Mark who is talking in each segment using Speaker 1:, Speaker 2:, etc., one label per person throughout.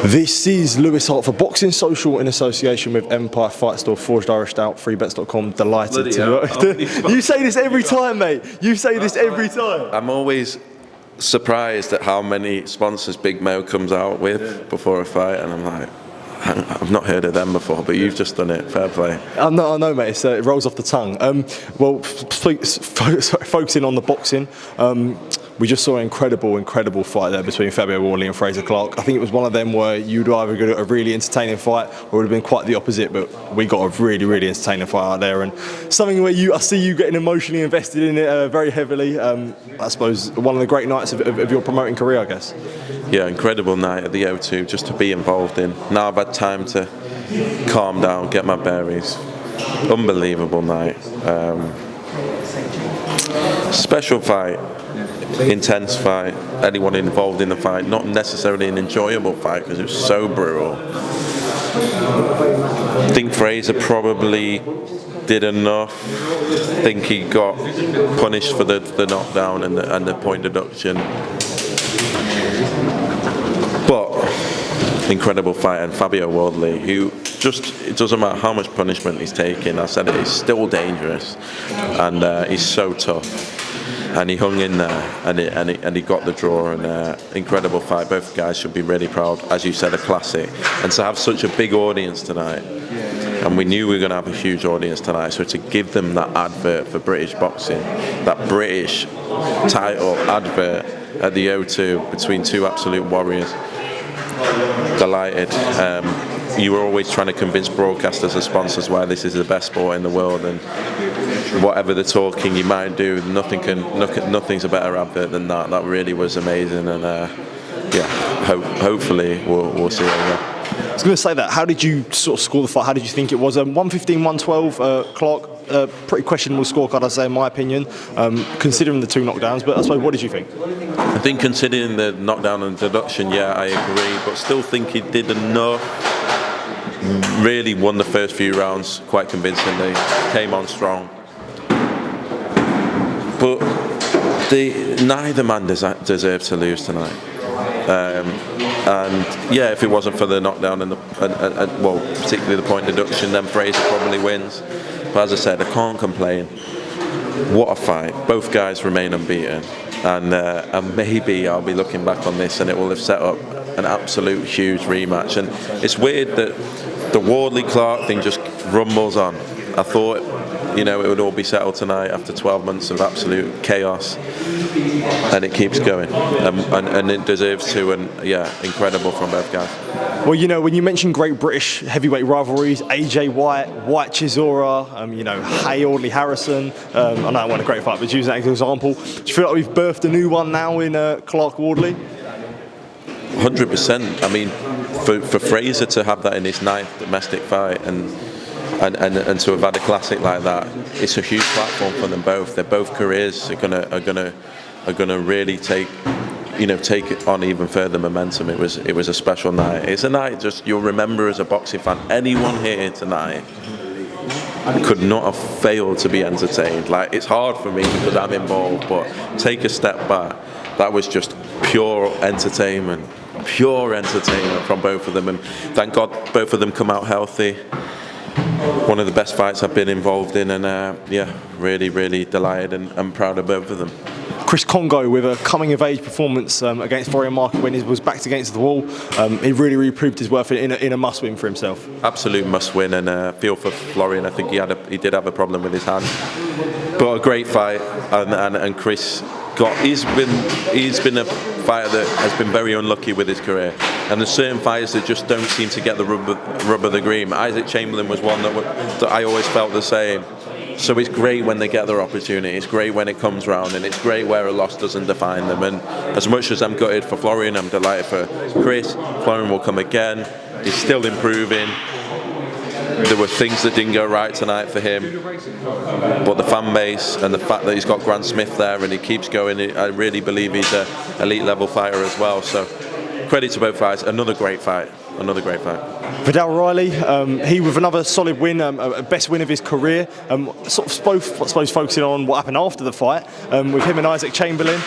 Speaker 1: This is Lewis Hart for Boxing Social in association with Empire Fight Store, Forged Irish Stout, freebets.com. Delighted to. You say this every time, mate. You say this every time.
Speaker 2: I'm always surprised at how many sponsors Big Mo comes out with before a fight, and I'm like, I've not heard of them before, but you've just done it. Fair play.
Speaker 1: I know, mate. It rolls off the tongue. Focusing on the boxing, we just saw an incredible fight there between Fabio Wardley and Frazer Clarke. I think it was one of them where you'd either get a really entertaining fight or it would have been quite the opposite, but we got a really entertaining fight out there, and something where I see you getting emotionally invested in it very heavily. I suppose one of the great nights of your promoting career, I guess.
Speaker 2: Yeah, incredible night at the O2 just to be involved in. Now I've had time to calm down, get my bearings. Unbelievable night. Special fight, intense fight. Anyone involved in the fight, not necessarily an enjoyable fight because it was so brutal. I think Frazer probably did enough. I think he got punished for the knockdown and the point deduction. But incredible fight, and Fabio Wardley, who it doesn't matter how much punishment he's taking, I said it, he's still dangerous, and he's so tough. And he hung in there, and he got the draw, and incredible fight. Both guys should be really proud. As you said, a classic. And to have such a big audience tonight, and we knew we were going to have a huge audience tonight, so to give them that advert for British boxing, that British title advert at the O2 between two absolute warriors, delighted. You were always trying to convince broadcasters and sponsors why this is the best sport in the world, and whatever the talking you might do, nothing's a better advert than that. That really was amazing, and hopefully we'll see it again.
Speaker 1: I was going to say that. How did you sort of score the fight? How did you think it was? 115, 112. Clarke, pretty questionable scorecard, I'd say, in my opinion, considering the two knockdowns. But I suppose, what did you think?
Speaker 2: I think considering the knockdown and deduction, yeah, I agree, but still think he did enough. Really won the first few rounds quite convincingly, came on strong. But neither man deserved to lose tonight. And yeah, if it wasn't for the knockdown and particularly the point deduction, then Frazer probably wins. But as I said, I can't complain. What a fight! Both guys remain unbeaten, and maybe I'll be looking back on this and it will have set up an absolute huge rematch. And it's weird that the Wardley Clarke thing just rumbles on. I thought, it would all be settled tonight after 12 months of absolute chaos, and it keeps going, and it deserves to. And yeah, incredible from both guys.
Speaker 1: Well, when you mention great British heavyweight rivalries, AJ White Chisora, Hay Audley Harrison, I know it wasn't a great fight, but use that as an example. Do you feel like we've birthed a new one now in Clarke Wardley?
Speaker 2: 100%. I mean, for Frazer to have that in his 9th domestic fight and to have had a classic like that, it's a huge platform for them both. Their both careers are gonna really take it on even further momentum. It was a special night. It's a night just you'll remember as a boxing fan. Anyone here tonight could not have failed to be entertained. Like, it's hard for me because I'm involved, but take a step back. That was just pure entertainment from both of them, and thank God both of them come out healthy. One of the best fights I've been involved in, and really delighted and proud of both of them.
Speaker 1: Chris Kongo with a coming-of-age performance against Florian Marku when he was backed against the wall. He really proved his worth in a must-win for himself.
Speaker 2: Absolute must-win, and feel for Florian. I think he did have a problem with his hand, but a great fight, and Chris he's been a fighter that has been very unlucky with his career, and there's certain fighters that just don't seem to get the rub of the green. Isaac Chamberlain was one that I always felt the same. So it's great when they get their opportunity, it's great when it comes round, and it's great where a loss doesn't define them. And as much as I'm gutted for Florian, I'm delighted for Chris. Florian will come again, he's still improving. There were things that didn't go right tonight for him, but the fan base and the fact that he's got Grant Smith there and he keeps going, I really believe he's an elite level fighter as well. So credit to both fights, another great fight. Another great fight.
Speaker 1: Viddal Riley, he with another solid win, best win of his career. Sort of both, I suppose, focusing on what happened after the fight with him and Isaac Chamberlain.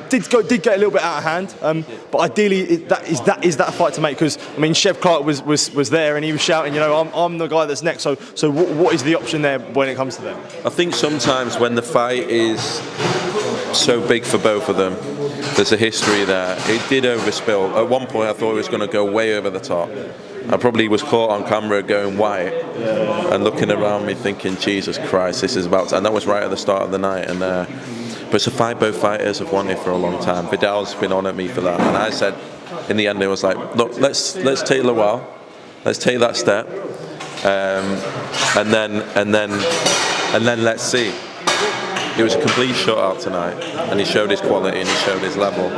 Speaker 1: Did get a little bit out of hand, but ideally, is that a fight to make? Because I mean, Chev Clarke was there and he was shouting, you know, I'm the guy that's next. So what is the option there when it comes to them?
Speaker 2: I think sometimes when the fight is so big for both of them, there's a history there. It did overspill. At one point, I thought it was going to go way over the top. I probably was caught on camera going white and looking around me thinking, Jesus Christ, this is about to... And that was right at the start of the night. And but it's a fight both fighters have wanted for a long time. Vidal's been on at me for that. And I said, in the end, it was like, look, let's take a little while. Let's take that step. And then let's see. It was a complete shutout tonight. And he showed his quality and he showed his level.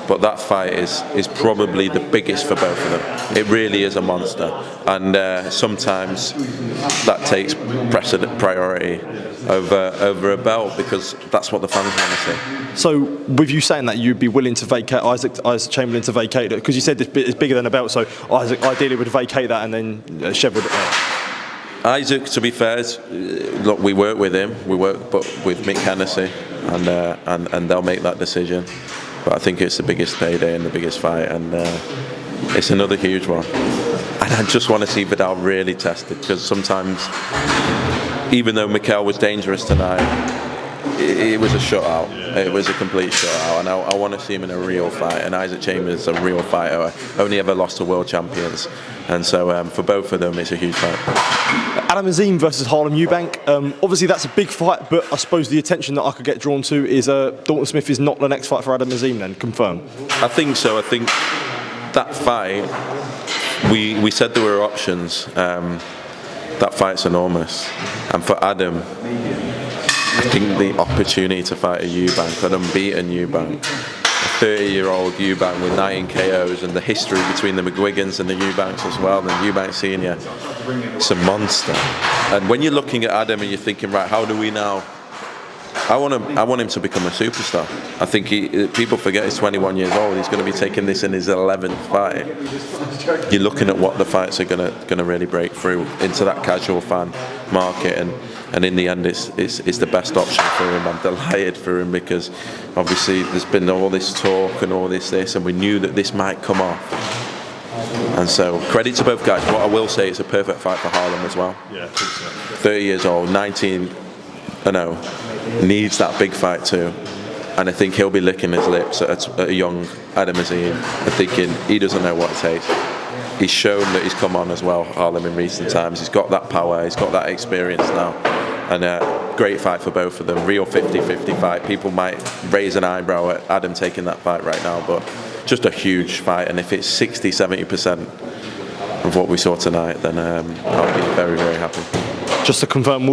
Speaker 2: But that fight is probably the biggest for both of them. It really is a monster, and sometimes that takes priority over a belt because that's what the fans want to see.
Speaker 1: So, with you saying that, you'd be willing to vacate Isaac Chamberlain to vacate it because you said it's bigger than a belt. So Isaac ideally would vacate that, and then Chev would.
Speaker 2: Isaac, to be fair, look, we work with him. We work, but with Mick Hennessy, and they'll make that decision. But I think it's the biggest payday and the biggest fight, and it's another huge one. And I just want to see Viddal really tested, because sometimes, even though Mikel was dangerous tonight, it was a shutout. It was a complete shutout, and I want to see him in a real fight. And Isaac Chambers is a real fighter, only ever lost to world champions. And so for both of them, it's a huge fight.
Speaker 1: Adam Azim versus Harlem Eubank. Obviously, that's a big fight, but I suppose the attention that I could get drawn to is Dalton Smith is not the next fight for Adam Azim. Then confirm.
Speaker 2: I think so. I think that fight, we said there were options. That fight's enormous, and for Adam, I think the opportunity to fight a Eubank, an unbeaten Eubank, a 30-year-old Eubank with 19 KOs, and the history between the McGuigans and the Eubanks as well, and Eubank Senior, it's a monster. And when you're looking at Adam and you're thinking, right, how do we now? I want him to become a superstar. I think people forget he's 21 years old. He's going to be taking this in his 11th fight. You're looking at what the fights are going to really break through into that casual fan market, and in the end, it's the best option for him. I'm delighted for him because obviously there's been all this talk and all this, and we knew that this might come off. And so credit to both guys. What I will say, it's a perfect fight for Harlem as well.
Speaker 1: Yeah, I think so.
Speaker 2: 30 years old, 19. I know, needs that big fight too, and I think he'll be licking his lips at a young Adam Azim and thinking he doesn't know what it takes. He's shown that he's come on as well, Harlem, in recent times. He's got that power, he's got that experience now, and great fight for both of them. Real 50-50 fight. People might raise an eyebrow at Adam taking that fight right now, but just a huge fight, and if it's 60-70% of what we saw tonight, then I'll be very, very happy.
Speaker 1: Just to confirm,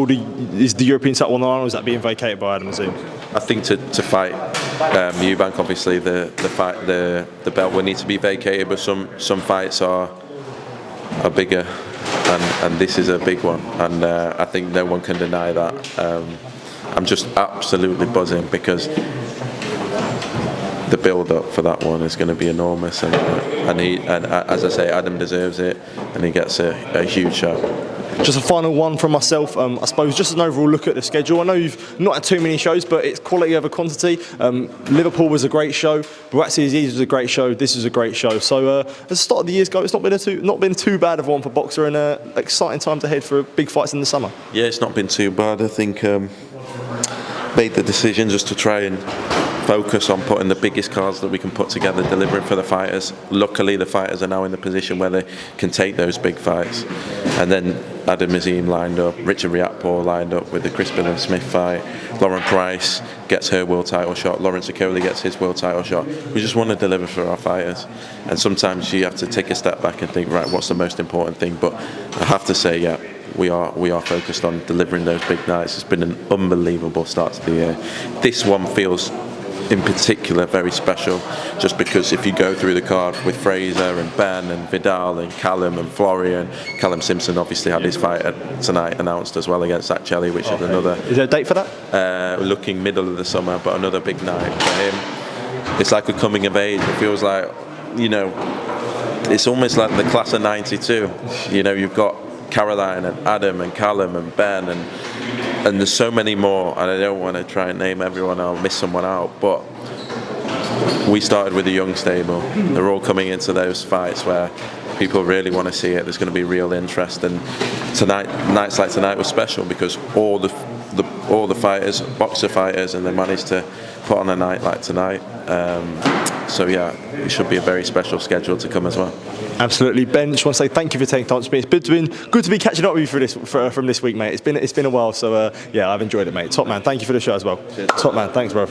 Speaker 1: is the European title on the line, or is that being vacated by Adam Azim?
Speaker 2: I think to fight Eubank, obviously the belt will need to be vacated, but some fights are bigger, and this is a big one, and I think no one can deny that. I'm just absolutely buzzing because the build-up for that one is going to be enormous, and as I say, Adam deserves it, and he gets a huge shot.
Speaker 1: Just a final one from myself, I suppose, just an overall look at the schedule. I know you've not had too many shows, but it's quality over quantity. Liverpool was a great show, Buatsi Aziz was a great show, this was a great show. So as the start of the year's go, it's not been too bad of one for Boxer, and exciting times ahead for big fights in the summer.
Speaker 2: Yeah, it's not been too bad. I think made the decision just to try and focus on putting the biggest cards that we can put together, delivering for the fighters. Luckily, the fighters are now in the position where they can take those big fights. And then Adam Azim lined up, Richard Riakporhe lined up with the Chris Kongo Smith fight. Lauren Price gets her world title shot. Lawrence Okoli gets his world title shot. We just want to deliver for our fighters. And sometimes you have to take a step back and think, right, what's the most important thing? But I have to say, yeah, we are focused on delivering those big nights. It's been an unbelievable start to the year. This one feels in particular very special, just because if you go through the card with Frazer and Ben and Viddal and Callum and Florian, Callum Simpson obviously had his fight tonight announced as well against Zach Chelly, which is another.
Speaker 1: Is there a date for that?
Speaker 2: Looking middle of the summer, but another big night for him. It's like a coming of age. It feels like, it's almost like the class of '92. You know, you've got Caroline and Adam and Callum and Ben and there's so many more, and I don't want to try and name everyone, I'll miss someone out, but we started with a young stable. They're all coming into those fights where people really want to see it. There's going to be real interest, and nights like tonight was special because all the fighters, boxer fighters, and they managed to put on a night like tonight. So yeah, it should be a very special schedule to come as well.
Speaker 1: Absolutely, Ben. Just want to say thank you for taking time to me. It's been good to be catching up with you from this week, mate. It's been a while, so yeah, I've enjoyed it, mate. Top man, thank you for the show as well.
Speaker 2: Cheers.
Speaker 1: Top man, thanks, bro.